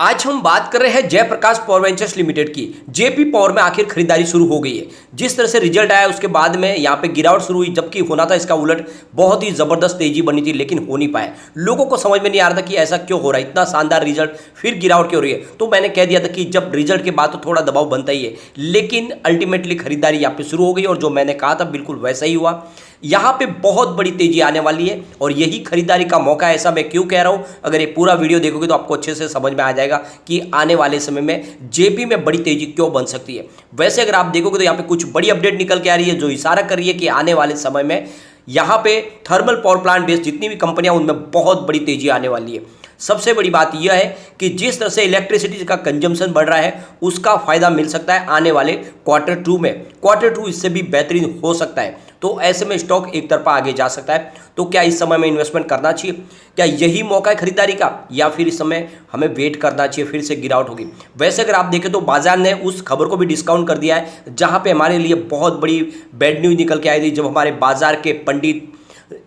आज हम बात कर रहे हैं जयप्रकाश पावर वेंचर्स लिमिटेड की। जेपी पावर में आखिर खरीदारी शुरू हो गई है। जिस तरह से रिजल्ट आया उसके बाद में यहाँ पे गिरावट शुरू हुई, जबकि होना था इसका उलट। बहुत ही जबरदस्त तेजी बनी थी लेकिन हो नहीं पाया। लोगों को समझ में नहीं आ रहा था कि ऐसा क्यों हो रहा है, इतना शानदार रिजल्ट फिर गिरावट क्यों हो रही है। तो मैंने कह दिया था कि जब रिजल्ट के बाद तो थोड़ा दबाव बनता ही है, लेकिन अल्टीमेटली खरीदारी यहाँ पे शुरू हो गई और जो मैंने कहा था बिल्कुल वैसा ही हुआ। यहाँ पे बहुत बड़ी तेजी आने वाली है और यही खरीदारी का मौका है। ऐसा मैं क्यों कह रहा हूँ, अगर ये पूरा वीडियो देखोगे तो आपको अच्छे से समझ में आ जाएगा कि आने वाले समय में जेपी में बड़ी तेजी क्यों बन सकती है। वैसे अगर आप देखोगे तो यहाँ पे कुछ बड़ी अपडेट निकल के आ रही है जो इशारा कर रही है कि आने वाले समय में यहाँ पे थर्मल पावर प्लांट बेस्ड जितनी भी कंपनियां उनमें बहुत बड़ी तेजी आने वाली है। सबसे बड़ी बात यह है कि जिस तरह से इलेक्ट्रिसिटी का कंजम्पशन बढ़ रहा है उसका फायदा मिल सकता है आने वाले Q2 में। Q2 इससे भी बेहतरीन हो सकता है, तो ऐसे में स्टॉक एक तरफा आगे जा सकता है। तो क्या इस समय में इन्वेस्टमेंट करना चाहिए? क्या यही मौका है खरीदारी का, या फिर इस समय हमें वेट करना चाहिए, फिर से गिरावट होगी? वैसे अगर आप देखें तो बाजार ने उस खबर को भी डिस्काउंट कर दिया है जहां पे हमारे लिए बहुत बड़ी बैड न्यूज निकल के आई थी, जब हमारे बाजार के पंडित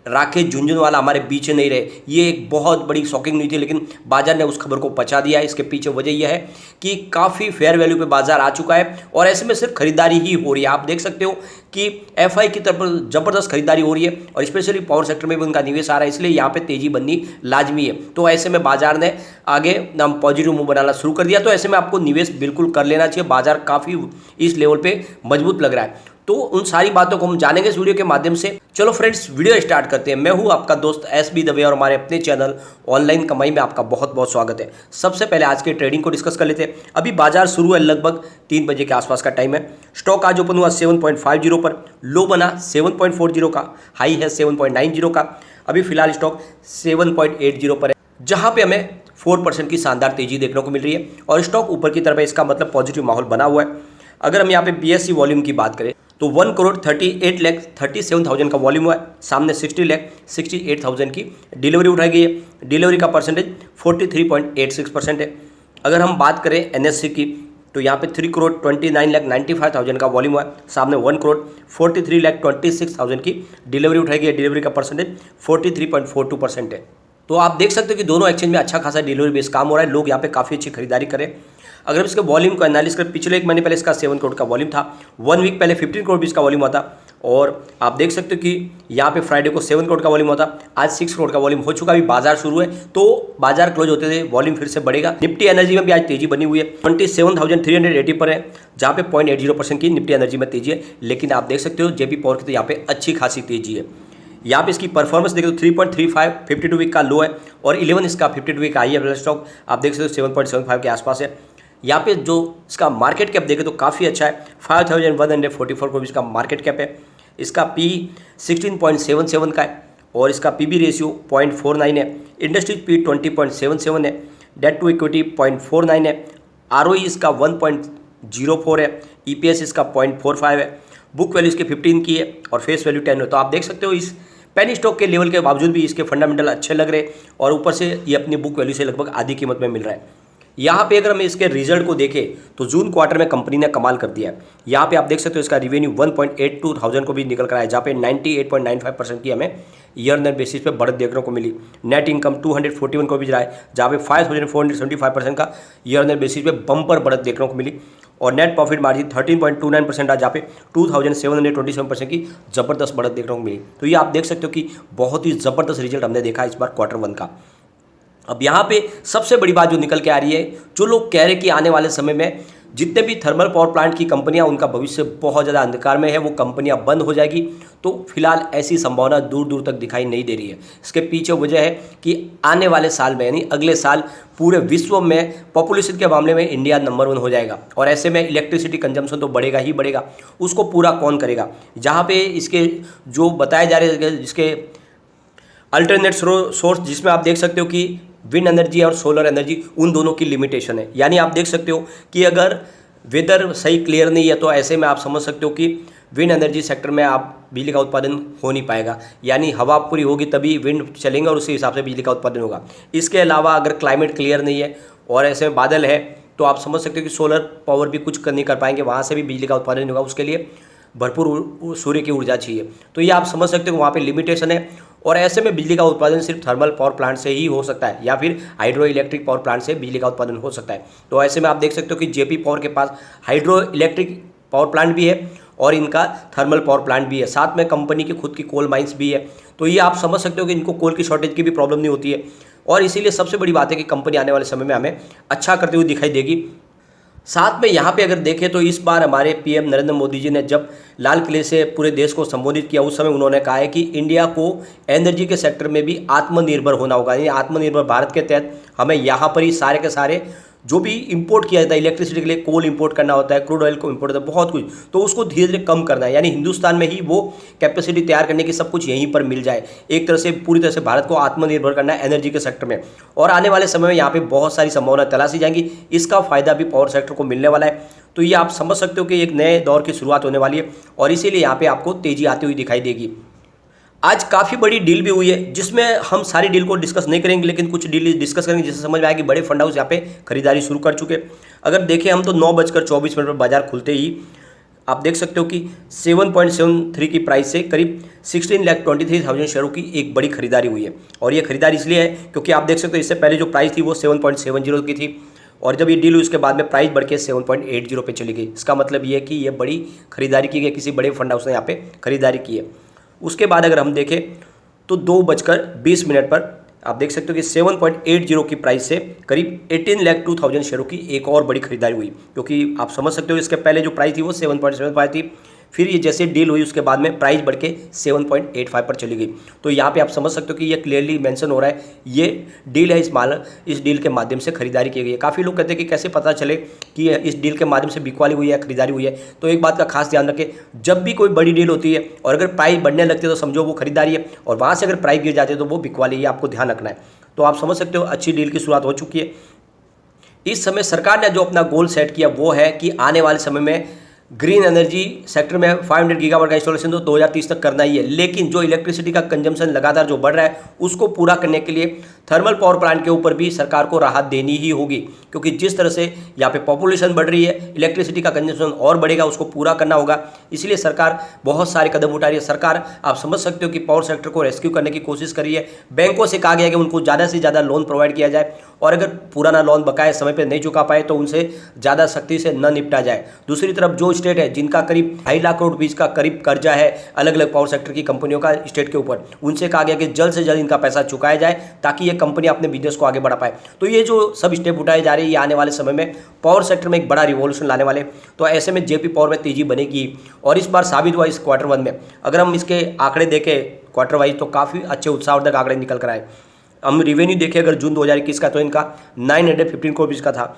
राकेश झुनझुनवाला हमारे बीच नहीं रहे। ये एक बहुत बड़ी शॉकिंग न्यूज थी, लेकिन बाजार ने उस खबर को पचा दिया है। इसके पीछे वजह यह है कि काफ़ी फेयर वैल्यू पे बाजार आ चुका है और ऐसे में सिर्फ खरीदारी ही हो रही है। आप देख सकते हो कि एफआई की तरफ जबरदस्त खरीदारी हो रही है और स्पेशली पावर सेक्टर में भी उनका निवेश आ रहा है, इसलिए यहाँ पे तेजी बननी लाजमी है। तो ऐसे में बाजार ने आगे पॉजिटिव मूव बनाना शुरू कर दिया, तो ऐसे में आपको निवेश बिल्कुल कर लेना चाहिए। बाजार काफ़ी इस लेवल पे मजबूत लग रहा है। तो उन सारी बातों को हम जानेंगे इस वीडियो के माध्यम से। चलो फ्रेंड्स, वीडियो स्टार्ट करते हैं। मैं हूं आपका दोस्त एसबी दवे और हमारे अपने चैनल ऑनलाइन कमाई में आपका बहुत बहुत स्वागत है। सबसे पहले आज के ट्रेडिंग को डिस्कस कर लेते हैं। अभी बाजार शुरू है, लगभग 3 बजे के आसपास का टाइम है। स्टॉक आज ओपन हुआ 7.50 पर, लो बना 7.40 का, हाई है 7.90 का। अभी फिलहाल स्टॉक 7.80 पर है, जहां पे हमें 4% की शानदार तेजी देखने को मिल रही है और स्टॉक ऊपर की तरफ है। इसका मतलब पॉजिटिव माहौल बना हुआ है। अगर हम यहाँ पे बीएससी वॉल्यूम की बात करें तो 1,38,37,000 का वॉल्यूम हुआ है। सामने 60,68,000 की डिलीवरी उठाई गई है। डिलीवरी का परसेंटेज 43.86% है। अगर हम बात करें एनएससी की तो यहाँ पे 3,29,95,000 का वॉल्यूम हुआ है। सामने 1,43,26,000 की डिलीवरी उठाई गई है। डिलीवरी का परसेंटेज 43.42% है। तो आप देख सकते हो कि दोनों एक्सचेंज में अच्छा खासा डिलीवरी बेस काम हो रहा है। लोग यहाँ पे काफ़ी अच्छी खरीदारी करें। अगर हम इसके वॉल्यूम को एनालिसिस करें, पिछले एक महीने पहले इसका 7 करोड़ का वॉल्यूम था। 1 वीक पहले 15 करोड़ भी इसका वॉल्यूम हुआ था और आप देख सकते हो कि यहाँ पे फ्राइडे को 7 करोड़ का वॉल्यूम हुआ था। आज 6 करोड़ का वॉल्यूम हो चुका। अभी बाजार शुरू है तो बाजार क्लोज होते थे वॉल्यूम फिर से बढ़ेगा। निफ्टी एनर्जी में भी आज तेजी बनी हुई है, 27,380 पर है, जहाँ पे 0.80% की निफ्टी एनर्जी में तेजी है। लेकिन आप देख सकते हो जेपी पावर की तो यहाँ पे अच्छी खासी तेजी है। यहाँ पे इसकी परफॉर्मेंस देखें तो 3.35 52 वीक का लो है और 11 इसका 52 वीक का हाई है। स्टॉक आप देख सकते हो 7.75 के आसपास है। यहाँ पे जो इसका मार्केट कैप देखें तो काफ़ी अच्छा है, 5,144 करोड़ इसका मार्केट कैप है। इसका पी 16.77 का है और इसका पीबी रेशियो 0.49 है। इंडस्ट्रीज पी 20.77 है। डेट टू इक्विटी 0.49 है। आरओई इसका 1.04 है। ईपीएस इसका 0.45 है। बुक वैल्यू इसके 15 की है और फेस वैल्यू 10 है। तो आप देख सकते हो इस पेनी स्टॉक के लेवल के बावजूद भी इसके फंडामेंटल अच्छे लग रहे हैं और ऊपर से ये अपनी बुक वैल्यू से लगभग आधी कीमत में मिल रहा है। यहाँ पे अगर हम इसके रिजल्ट को देखें तो जून क्वार्टर में कंपनी ने कमाल कर दिया है। यहाँ पे आप देख सकते हो इसका रिवेन्यू 1.82 थाउजेंड को भी निकल कर आया, जहाँ पे 98.95% की हमें ईयर नेट बेसिस पे बढ़त देखने को मिली। नेट इनकम 241 को भी रहा है, जहाँ पे 5,475% का ईयर नेट बेसिस पे बम्पर बढ़त देखने को मिली और नेट प्रॉफिट मार्जिन 13.29% आ, जहाँ पे 2,727% की जबरदस्त बढ़त देखने को मिली। तो ये आप देख सकते हो कि बहुत ही जबरदस्त रिजल्ट हमने देखा इस बार Q1 का। अब यहाँ पे सबसे बड़ी बात जो निकल के आ रही है, जो लोग कह रहे हैं कि आने वाले समय में जितने भी थर्मल पावर प्लांट की कंपनियां उनका भविष्य बहुत ज़्यादा अंधकार में है, वो कंपनियां बंद हो जाएगी। तो फिलहाल ऐसी संभावना दूर दूर तक दिखाई नहीं दे रही है। इसके पीछे वजह है कि आने वाले साल में यानी अगले साल पूरे विश्व में पॉपुलेशन के मामले में इंडिया नंबर 1 हो जाएगा और ऐसे में इलेक्ट्रिसिटी कंजम्पशन तो बढ़ेगा ही बढ़ेगा। उसको पूरा कौन करेगा? जहाँ पे इसके जो बताए जा रहे हैं जिसके अल्टरनेट सोर्स, जिसमें आप देख सकते हो कि विंड एनर्जी और सोलर एनर्जी, उन दोनों की लिमिटेशन है। यानी आप देख सकते हो कि अगर वेदर सही क्लियर नहीं है तो ऐसे में आप समझ सकते हो कि विंड एनर्जी सेक्टर में आप बिजली का उत्पादन हो नहीं पाएगा। यानी हवा पूरी होगी तभी विंड चलेंगे और उसी हिसाब से बिजली का उत्पादन होगा। इसके अलावा अगर क्लाइमेट क्लियर नहीं है और ऐसे में बादल है तो आप समझ सकते हो कि सोलर पावर भी कुछ नहीं कर पाएंगे, वहाँ से भी बिजली का उत्पादन होगा। उसके लिए भरपूर सूर्य की ऊर्जा चाहिए। तो ये आप समझ सकते हो वहाँ पे लिमिटेशन है और ऐसे में बिजली का उत्पादन सिर्फ थर्मल पावर प्लांट से ही हो सकता है या फिर हाइड्रो इलेक्ट्रिक पावर प्लांट से बिजली का उत्पादन हो सकता है। तो ऐसे में आप देख सकते हो कि जेपी पावर के पास हाइड्रो इलेक्ट्रिक पावर प्लांट भी है और इनका थर्मल पावर प्लांट भी है, साथ में कंपनी की खुद की कोल माइंस भी है। तो ये आप समझ सकते हो कि इनको कोल की शॉर्टेज की भी प्रॉब्लम नहीं होती है और इसीलिए सबसे बड़ी बात है कि कंपनी आने वाले समय में हमें अच्छा करते हुए दिखाई देगी। साथ में यहाँ पे अगर देखें तो इस बार हमारे पीएम नरेंद्र मोदी जी ने जब लाल किले से पूरे देश को संबोधित किया उस समय उन्होंने कहा है कि इंडिया को एनर्जी के सेक्टर में भी आत्मनिर्भर होना होगा। यानी आत्मनिर्भर भारत के तहत हमें यहाँ पर ही सारे के सारे जो भी इंपोर्ट किया जाता है, इलेक्ट्रिसिटी के लिए कोल इंपोर्ट करना होता है, क्रूड ऑयल को इंपोर्ट होता है, बहुत कुछ, तो उसको धीरे धीरे कम करना है। यानी हिंदुस्तान में ही वो कैपेसिटी तैयार करने की सब कुछ यहीं पर मिल जाए। एक तरह से पूरी तरह से भारत को आत्मनिर्भर करना है एनर्जी के सेक्टर में और आने वाले समय में यहाँ पे बहुत सारी संभावना तलाशी जाएंगी। इसका फायदा भी पावर सेक्टर को मिलने वाला है। तो ये आप समझ सकते हो कि एक नए दौर की शुरुआत होने वाली है और इसीलिए यहाँ पे आपको तेजी आती हुई दिखाई देगी। आज काफ़ी बड़ी डील भी हुई है जिसमें हम सारी डील को डिस्कस नहीं करेंगे, लेकिन कुछ डील डिस्कस करेंगे जिससे समझ में आया कि बड़े फंड हाउस यहाँ पे खरीदारी शुरू कर चुके। अगर देखें हम तो 9:24 पर बाजार खुलते ही आप देख सकते हो कि 7.73 की प्राइस से करीब 16,23,000 शेयरों की एक बड़ी खरीदारी हुई है। और ये खरीदारी इसलिए है क्योंकि आप देख सकते हो इससे पहले जो प्राइस थी वो 7.70 की थी और जब ये डील हुई उसके बाद में प्राइस बढ़ के 7.80 पे चली गई। इसका मतलब ये है कि ये बड़ी खरीदारी की गई, किसी बड़े फंड हाउस ने यहाँ पे खरीदारी की है। उसके बाद अगर हम देखें तो 2:20 पर आप देख सकते हो कि 7.80 की प्राइस से करीब 18,02,000 शेयरों की एक और बड़ी खरीदारी हुई, क्योंकि आप समझ सकते हो इसके पहले जो प्राइस थी वो 7.75 थी। फिर ये जैसे डील हुई उसके बाद में प्राइस बढ़ के 7.85 पर चली गई। तो यहाँ पे आप समझ सकते हो कि ये क्लियरली मेंशन हो रहा है ये डील है, इस डील के माध्यम से खरीदारी की गई है। काफ़ी लोग कहते हैं कि कैसे पता चले कि इस डील के माध्यम से बिकवाली हुई है, खरीदारी हुई है। तो एक बात का खास ध्यान रखें, जब भी कोई बड़ी डील होती है और अगर प्राइस बढ़ने लगती है तो समझो वो खरीदारी है और वहाँ से अगर प्राइस गिर जाती है तो वो बिकवाली है, आपको ध्यान रखना है। तो आप समझ सकते हो अच्छी डील की शुरुआत हो चुकी है। इस समय सरकार ने जो अपना गोल सेट किया वो है कि आने वाले समय में ग्रीन एनर्जी सेक्टर में 500 गीगावाट का इंस्टॉलेशन तो 2030 तक करना ही है। लेकिन जो इलेक्ट्रिसिटी का कंजम्पशन लगातार जो बढ़ रहा है उसको पूरा करने के लिए थर्मल पावर प्लांट के ऊपर भी सरकार को राहत देनी ही होगी, क्योंकि जिस तरह से यहाँ पे पॉपुलेशन बढ़ रही है इलेक्ट्रिसिटी का कंजम्पशन और बढ़ेगा, उसको पूरा करना होगा। इसलिए सरकार बहुत सारे कदम उठा रही है। सरकार आप समझ सकते हो कि पावर सेक्टर को रेस्क्यू करने की कोशिश कर रही है। बैंकों से कहा गया है कि उनको ज़्यादा से ज़्यादा लोन प्रोवाइड किया जाए और अगर पुराना लोन बकाया समय पर नहीं चुका पाए तो उनसे ज़्यादा सख्ती से न निपटा जाए। दूसरी तरफ जो स्टेट है जिनका करीब 2.5 लाख करोड़ रुपीज़ का करीब कर्जा है अलग अलग पावर सेक्टर की कंपनियों का स्टेट के ऊपर, उनसे कहा गया कि जल्द से जल्द इनका पैसा चुकाया जाए ताकि ये कंपनी अपने बिजनेस को आगे बढ़ा पाए। तो ये जो सब स्टेप उठाए जा रहे हैं ये आने वाले समय में पावर सेक्टर में एक बड़ा रिवॉल्यूशन लाने वाले। तो ऐसे में जेपी पावर में तेजी बनेगी और इस बार साबित हुआ इस Q1 में। अगर हम इसके आंकड़े देखें क्वार्टर वाइज तो काफ़ी अच्छे उत्साहवर्धक आंकड़े निकल कर आए। हम रेवेन्यू देखें अगर जून 2021 का तो इनका 915 करोड़ रुपीज़ का था,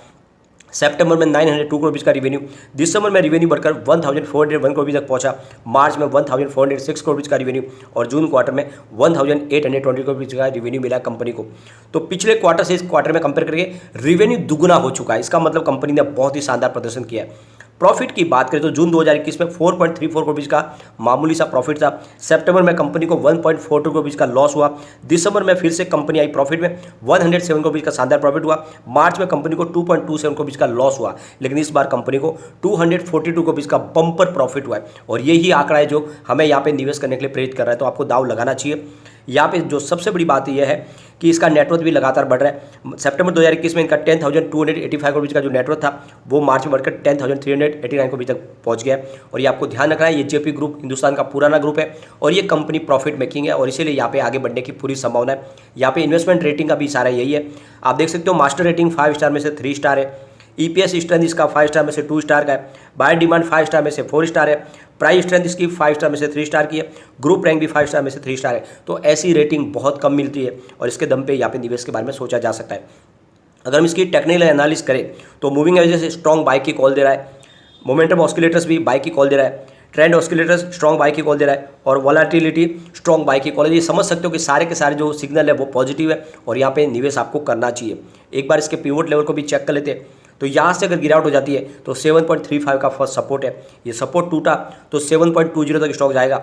सितंबर में 902 करोड़ रुपीज़ का रेवेन्यू, दिसंबर में रेवेन्यू बढ़कर 1401 करोड़ रुपये तक पहुंचा, मार्च में 1406 करोड़ रुपये का रेवेन्यू और जून क्वार्टर में 1820 करोड़ रुपये का रेवेन्यू मिला कंपनी को। तो पिछले क्वार्टर से इस क्वार्टर में कंपेयर करके रेवेन्यू दुगुना हो चुका है। इसका मतलब कंपनी ने बहुत ही शानदार प्रदर्शन किया है। प्रॉफिट की बात करें तो जून 2021 में 4.34 करोड़ रुपीज़ का मामूली सा प्रॉफिट था, सितंबर में कंपनी को 1.42 करोड़ रुपीज़ का लॉस हुआ, दिसंबर में फिर से कंपनी आई प्रॉफिट में 107 करोड़ रुपीज़ का शानदार प्रॉफिट हुआ, मार्च में कंपनी को 2.27 करोड़ रुपीज़ का लॉस हुआ, लेकिन इस बार कंपनी को 242 करोड़ रुपीज़ का बम्पर प्रॉफिट हुआ है। और यही आंकड़ा है जो हमें यहाँ पे निवेश करने के लिए प्रेरित कर रहा है। तो आपको दाव लगाना चाहिए। यहाँ पे जो सबसे बड़ी बात यह है कि इसका नेटवर्थ भी लगातार बढ़ रहा है। सितंबर 2021 में इनका 10,285 करोड़ रुपये का जो नेटवर्थ था वो मार्च में बढ़कर 10,389 करोड़ तक पहुँच गया है। और ये आपको ध्यान रखना है, ये जेपी ग्रुप हिंदुस्तान का पुराना ग्रुप है और ये कंपनी प्रॉफिट मेकिंग है और इसीलिए यहाँ पे आगे बढ़ने की पूरी संभावना है। यहाँ पे इन्वेस्टमेंट रेटिंग का भी इशारा यही है। आप देख सकते हो मास्टर रेटिंग 5 स्टार में से 3 स्टार है, EPS स्ट्रेंथ इसका 5 स्टार में से 2 स्टार का है, बायर डिमांड 5 स्टार में से 4 स्टार है, प्राइस स्ट्रेंथ इसकी 5 स्टार में से 3 स्टार की है, ग्रुप रैंक भी 5 स्टार में से 3 स्टार है। तो ऐसी रेटिंग बहुत कम मिलती है और इसके दम पे यहाँ पे निवेश के बारे में सोचा जा सकता है। अगर हम इसकी टेक्निकल एनालिसिस करें तो मूविंग एवरेज से स्ट्रॉन्ग बाय की कॉल दे रहा है, मोमेंटम ऑस्किलेटर्स भी बाय की कॉल दे रहा है, ट्रेंड ऑस्किलेटर्स स्ट्रॉन्ग बाय की कॉल दे रहा है और वॉलेटिलिटी स्ट्रॉन्ग बाय की कॉल है। ये समझ सकते हो कि सारे के सारे जो सिग्नल है वो पॉजिटिव है और यहाँ पे निवेश आपको करना चाहिए। एक बार इसके पिवोट लेवल को भी चेक कर लेते हैं। तो यहाँ से अगर गिरावट हो जाती है तो 7.35 का फर्स्ट सपोर्ट है, ये सपोर्ट टूटा तो 7.20 तक स्टॉक जाएगा।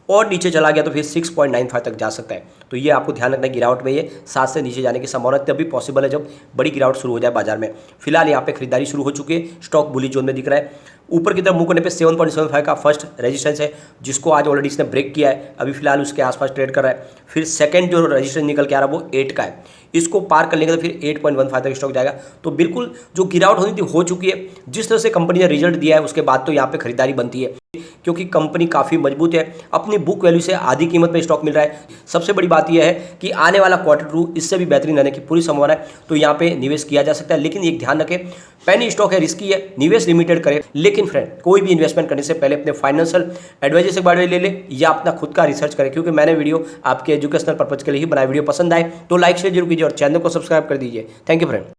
और नीचे चला गया तो फिर 6.95 तक जा सकता है। तो ये आपको ध्यान रखना है, गिरावट में ये 7 से नीचे जाने की संभावना तभी पॉसिबल है जब बड़ी गिरावट शुरू हो जाए बाजार में। फिलहाल यहाँ पे खरीदारी शुरू हो चुकी है, स्टॉक बुलिश जोन में दिख रहा है। ऊपर की तरफ मूव करने पे 7.75 का फर्स्ट रेजिस्टेंस है जिसको आज ऑलरेडी इसने ब्रेक किया है, अभी फिलहाल उसके आसपास ट्रेड कर रहा है। फिर सेकंड जो रेजिस्टेंस निकल के आ रहा है वो 8 का है, इसको पार कर लेंगे तो फिर 8.15 तक स्टॉक जाएगा। तो बिल्कुल जो गिरावट होनी थी हो चुकी है। जिस तरह से कंपनी ने रिजल्ट दिया है उसके बाद तो यहाँ पे खरीदारी बनती है क्योंकि कंपनी काफ़ी मजबूत है, अपनी बुक वैल्यू से आधी कीमत पे स्टॉक मिल रहा है। सबसे बड़ी बात यह है कि आने वाला Q2 इससे भी बेहतरीन रहने की पूरी संभावना है, तो यहाँ पे निवेश किया जा सकता है। लेकिन एक ध्यान रखें, पेनी स्टॉक है, रिस्की है, निवेश लिमिटेड करें। लेकिन फ्रेंड, कोई भी इन्वेस्टमेंट करने से पहले अपने फाइनेंशियल एडवाइजर से बारे में ले ले या अपना खुद का रिसर्च करें, क्योंकि मैंने वीडियो आपके एजुकेशनल पर्पज के लिए ही बनाई। वीडियो पसंद आए तो लाइक शेयर जरूर कीजिए और चैनल को सब्सक्राइब कर दीजिए। Thank you friend.